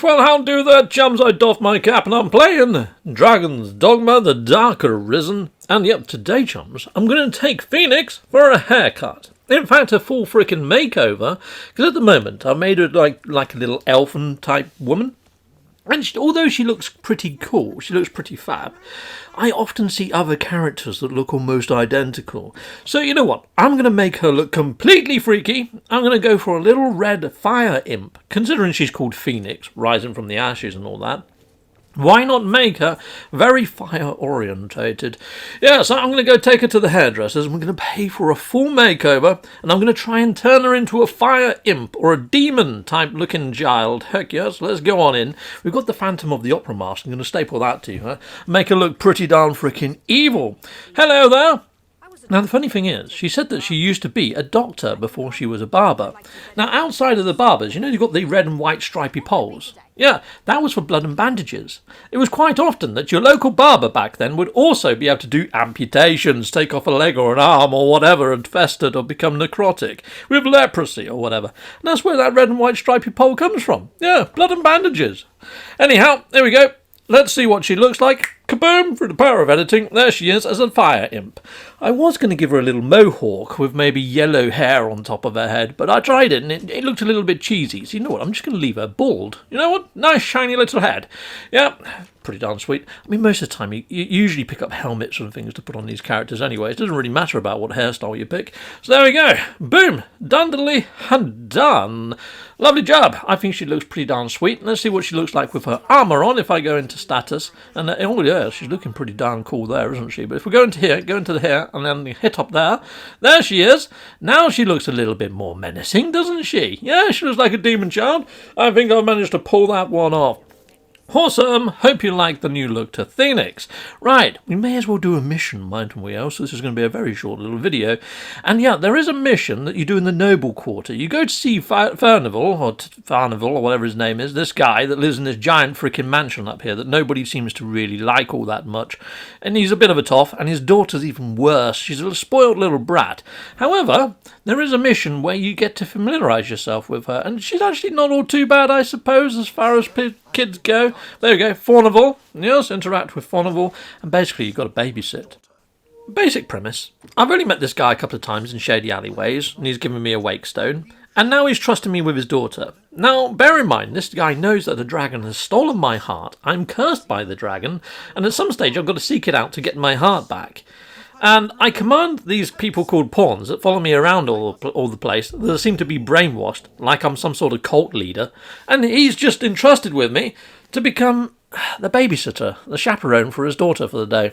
Well, how do that, chums? I doff my cap and I'm playing Dragon's Dogma, the Dark Arisen. And yep, today, chums, I'm going to take Phoenix for a haircut. In fact, a full frickin' makeover, because at the moment I've made her like a little elfin-type woman. And although she looks pretty cool, she looks pretty fab, I often see other characters that look almost identical. So you know what? I'm going to make her look completely freaky. I'm going to go for a little red fire imp, considering she's called Phoenix, rising from the ashes and all that. Why not make her very fire-orientated? Yeah, so I'm going to go take her to the hairdressers, and we're going to pay for a full makeover, and I'm going to try and turn her into a fire imp or a demon-type looking child. Heck yes, let's go on in. We've got the Phantom of the Opera mask. I'm going to staple that to her, make her look pretty darn freaking evil. Hello there. Now, the funny thing is, she said that she used to be a doctor before she was a barber. Now, outside of the barbers, you know, you've got the red and white stripy poles. Yeah, that was for blood and bandages. It was quite often that your local barber back then would also be able to do amputations, take off a leg or an arm or whatever had festered or become necrotic, with leprosy or whatever. And that's where that red and white stripy pole comes from. Yeah, blood and bandages. Anyhow, there we go. Let's see what she looks like. Kaboom! Through the power of editing, there she is as a fire imp. I was going to give her a little mohawk with maybe yellow hair on top of her head, but I tried it and it looked a little bit cheesy. So you know what, I'm just going to leave her bald. You know what? Nice shiny little head. Yeah, pretty darn sweet. I mean, most of the time you usually pick up helmets and things to put on these characters anyway. It doesn't really matter about what hairstyle you pick. So there we go. Boom! Dundly and done. Lovely job. I think she looks pretty darn sweet. Let's see what she looks like with her armour on if I go into status. And oh yeah, she's looking pretty darn cool there, isn't she? But if we go into here, go into the hair, and then hit up there. There she is. Now she looks a little bit more menacing, doesn't she? Yeah, she looks like a demon child. I think I've managed to pull that one off. Awesome! Hope you like the new look to Phoenix. Right, we may as well do a mission, mightn't we else? This is going to be a very short little video. And yeah, there is a mission that you do in the Noble Quarter. You go to see Furnival, or whatever his name is, this guy that lives in this giant freaking mansion up here that nobody seems to really like all that much. And he's a bit of a toff, and his daughter's even worse. She's a spoiled little brat. However, there is a mission where you get to familiarise yourself with her, and she's actually not all too bad, I suppose, as far as kids go. There we go, Furnival. Yes, interact with Furnival, and basically you've got to babysit. Basic premise. I've only met this guy a couple of times in shady alleyways, and he's given me a wake stone, and now he's trusting me with his daughter. Now, bear in mind, this guy knows that the dragon has stolen my heart. I'm cursed by the dragon, and at some stage I've got to seek it out to get my heart back. And I command these people called pawns that follow me around all the place, that seem to be brainwashed, like I'm some sort of cult leader, and he's just entrusted with me to become the babysitter, the chaperone for his daughter for the day.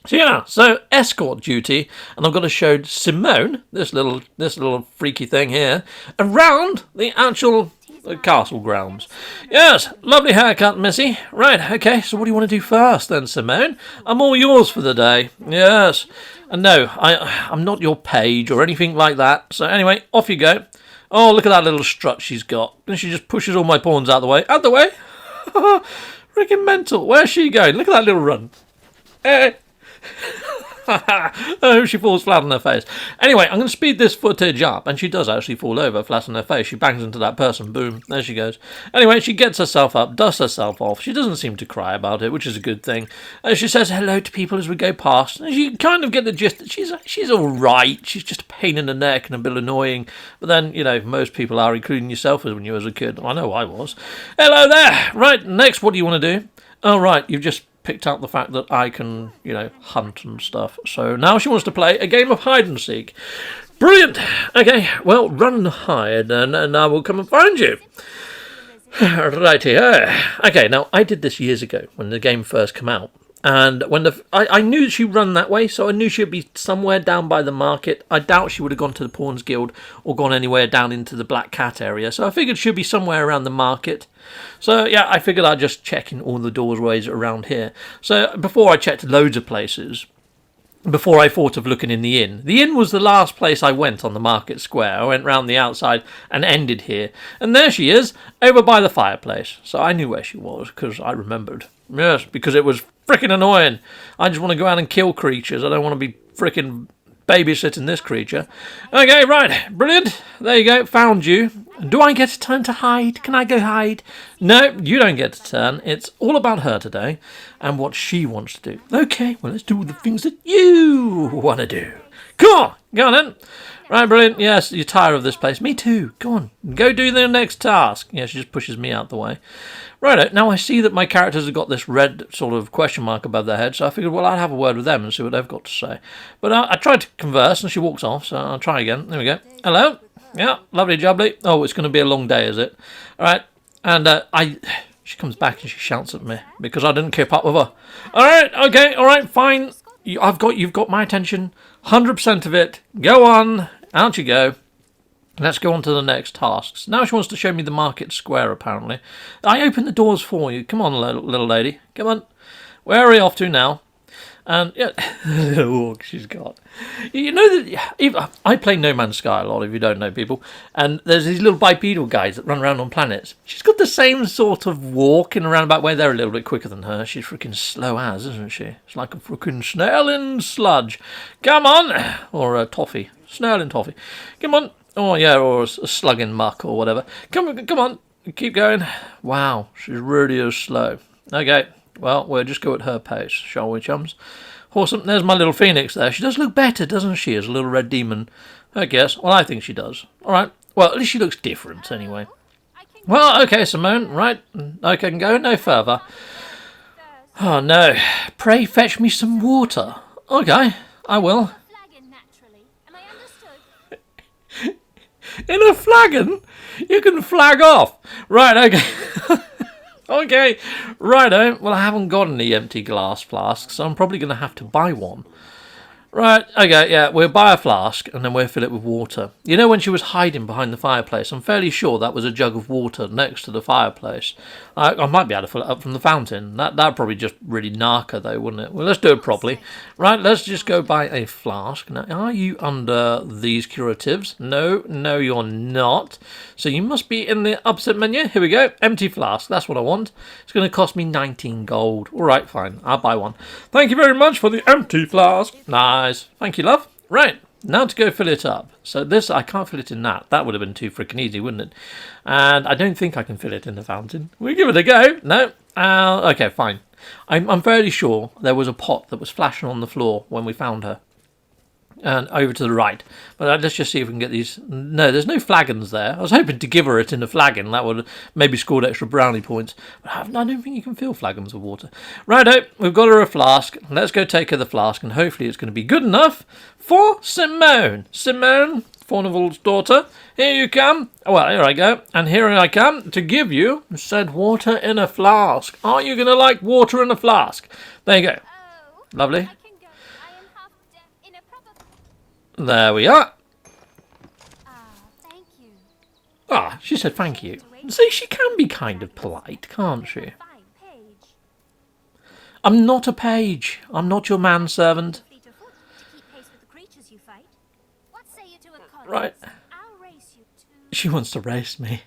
So yeah, so escort duty, and I've got to show Simone, this little freaky thing here, around the actual castle grounds. Yes, lovely haircut, missy. Right, okay, so what do you want to do first then, Simone? I'm all yours for the day. Yes. And no, I'm not your page or anything like that. So anyway, off you go. Oh, look at that little strut she's got. And she just pushes all my pawns out the way. Out the way? Freaking mental. Where's she going? Look at that little run. Eh. Oh, she falls flat on her face. Anyway, I'm going to speed this footage up, and she does actually fall over flat on her face. She bangs into that person, boom, there she goes. Anyway, she gets herself up, dusts herself off. She doesn't seem to cry about it, which is a good thing. She says hello to people as we go past, and you kind of get the gist that she's all right. She's just a pain in the neck and a bit annoying. But then, you know, most people are, including yourself when you were a kid. I know I was. Hello there. Right, next, what do you want to do? Oh, right, you've just picked out the fact that I can, you know, hunt and stuff. So now she wants to play a game of hide and seek. Brilliant. Okay, well, run and hide, and I will come and find you. Righty. Okay, now I did this years ago when the game first came out. And when I knew she run that way, so I knew she'd be somewhere down by the market. I doubt she would have gone to the Pawns Guild or gone anywhere down into the Black Cat area. So I figured she'd be somewhere around the market. So yeah, I figured I'd just check in all the doorways around here. So before I checked loads of places, before I thought of looking in the inn. The inn was the last place I went on the market square. I went round the outside and ended here. And there she is, over by the fireplace. So I knew where she was, because I remembered. Yes, because it was frickin' annoying. I just want to go out and kill creatures. I don't want to be frickin' babysitting this creature. Okay, right, brilliant. There you go, found you. Do I get a turn to hide? Can I go hide? No, you don't get a turn. It's all about her today and what she wants to do. Okay, well, let's do the things that you want to do. Come on, go on then. Right, brilliant. Yes, you're tired of this place. Me too. Go on, go do the next task. Yeah, she just pushes me out the way. Right, now I see that my characters have got this red sort of question mark above their head, so I figured, well, I'd have a word with them and see what they've got to say. But I tried to converse, and she walks off, so I'll try again. There we go. Hello? Yeah, lovely jubbly. Oh, it's going to be a long day, is it? All right, and she comes back and she shouts at me because I didn't keep up with her. All right, okay, all right, fine. You've got my attention, 100% of it. Go on, out you go. Let's go on to the next tasks. Now she wants to show me the market square, apparently. I opened the doors for you. Come on, little lady. Come on. Where are we off to now? And, yeah, look, she's got... You know that... I play No Man's Sky a lot, if you don't know, people. And there's these little bipedal guys that run around on planets. She's got the same sort of walk in a roundabout way. They're a little bit quicker than her. She's freaking slow as, isn't she? It's like a freaking snail in sludge. Come on! Or a toffee. Snail in toffee. Come on. Oh, yeah, or a slug in muck or whatever. Come on, keep going. Wow, she really is slow. Okay, well, we'll just go at her pace, shall we, chums? Awesome, there's my little phoenix there. She does look better, doesn't she, as a little red demon? I guess. Well, I think she does. All right, well, at least she looks different, anyway. Well, okay, Simone, right. I can go no further. Oh, no. Pray fetch me some water. Okay, I will. In a flagon? You can flag off. Right, okay. Okay, righto. Well, I haven't got any empty glass flasks, so I'm probably going to have to buy one. Right, okay, yeah, we'll buy a flask and then we'll fill it with water. You know when she was hiding behind the fireplace? I'm fairly sure that was a jug of water next to the fireplace. I might be able to fill it up from the fountain. That'd probably just really narc her though, wouldn't it? Well, let's do it properly. Right, let's just go buy a flask. Now, are you under these curatives? No, you're not. So you must be in the upset menu. Here we go. Empty flask. That's what I want. It's going to cost me 19 gold. All right, fine. I'll buy one. Thank you very much for the empty flask. Nice. Thank you, love. Right. Now to go fill it up. So this, I can't fill it in that. That would have been too freaking easy, wouldn't it? And I don't think I can fill it in the fountain. We'll give it a go. No. Okay, fine. I'm fairly sure there was a pot that was flashing on the floor when we found her. And over to the right. But let's just see if we can get these. No, there's no flagons there. I was hoping to give her it in a flagon. That would have maybe scored extra brownie points. But I don't think you can fill flagons of water. Righto, we've got her a flask. Let's go take her the flask. And hopefully it's going to be good enough for Simone. Simone, Fornival's daughter. Here you come. Well, here I go. And here I come to give you said water in a flask. Are you going to like water in a flask? There you go. Lovely. There we are. Thank you. Ah, she said thank you. See, she can be kind of polite, can't she? I'm not a page. I'm not your manservant. Right. She wants to race me.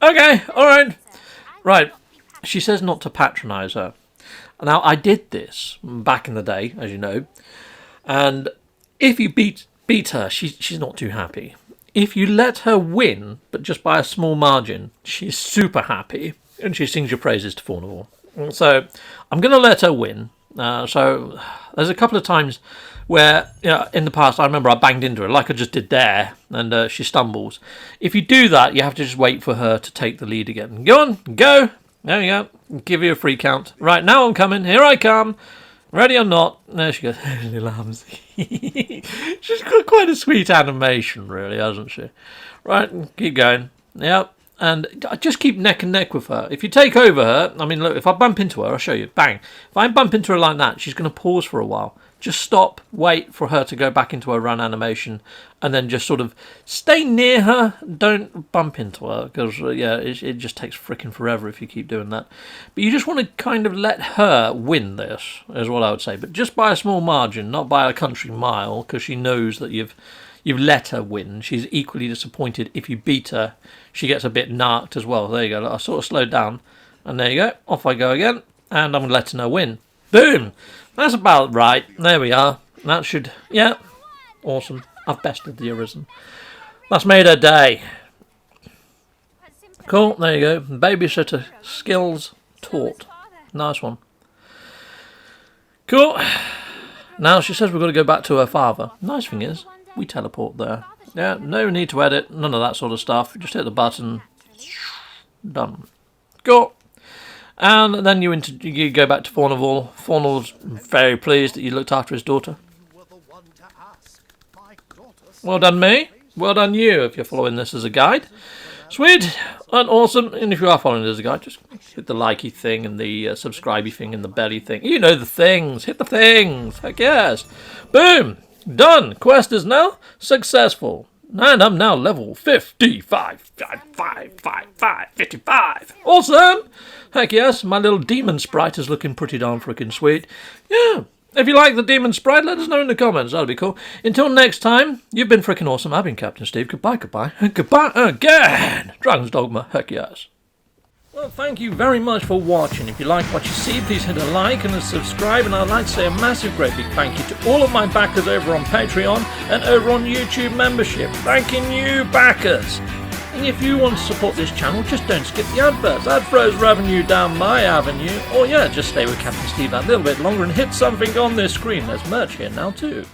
Okay, alright. Right. She says not to patronise her. Now, I did this back in the day, as you know. And if you beat her, she's not too happy. If you let her win, but just by a small margin, she's super happy. And she sings your praises to Fornival. So I'm going to let her win. So there's a couple of times where, in the past, I remember I banged into her, like I just did there, and she stumbles. If you do that, you have to just wait for her to take the lead again. Go on, go. There you go. Give you a free count. Right, now I'm coming. Here I come. Ready or not? There she goes. Little arms. She's got quite a sweet animation, really, hasn't she? Right, keep going. Yep. And I just keep neck and neck with her. If you take over her, I mean, look, if I bump into her, I'll show you. Bang. If I bump into her like that, she's going to pause for a while. Just stop, wait for her to go back into her run animation, and then just sort of stay near her. Don't bump into her, because, it just takes frickin' forever if you keep doing that. But you just want to kind of let her win this, is what I would say. But just by a small margin, not by a country mile, because she knows that you've let her win. She's equally disappointed if you beat her. She gets a bit narked as well. There you go. I sort of slowed down. And there you go. Off I go again. And I'm letting her win. Boom! That's about right. There we are. That should... Yeah. Awesome. I've bested the Arisen. That's made her day. Cool, there you go. Babysitter skills taught. Nice one. Cool. Now she says we've got to go back to her father. Nice thing is, we teleport there. Yeah, no need to edit, none of that sort of stuff. Just hit the button. Done. Cool. And then you go back to Faunavall. Faunavall's very pleased that you looked after his daughter. Well done me. Well done you if you're following this as a guide. Sweet and awesome. And if you are following it as a guide, just hit the likey thing and the subscribey thing and the belly thing. You know the things. Hit the things. Heck yes. Boom. Done. Quest is now successful. And I'm now level 55. 55. Awesome. Heck yes. My little demon sprite is looking pretty darn freaking sweet. Yeah. If you like the demon sprite, let us know in the comments. That'll be cool. Until next time, you've been freaking awesome. I've been Captain Steve. Goodbye. And goodbye again. Dragon's Dogma. Heck yes. Well, thank you very much for watching. If you like what you see, please hit a like and a subscribe. And I'd like to say a massive, great big thank you to all of my backers over on Patreon and over on YouTube membership. Thanking you, backers. And if you want to support this channel, just don't skip the adverts. That throws revenue down my avenue. Or yeah, just stay with Captain Steve that little bit longer and hit something on this screen. There's merch here now too.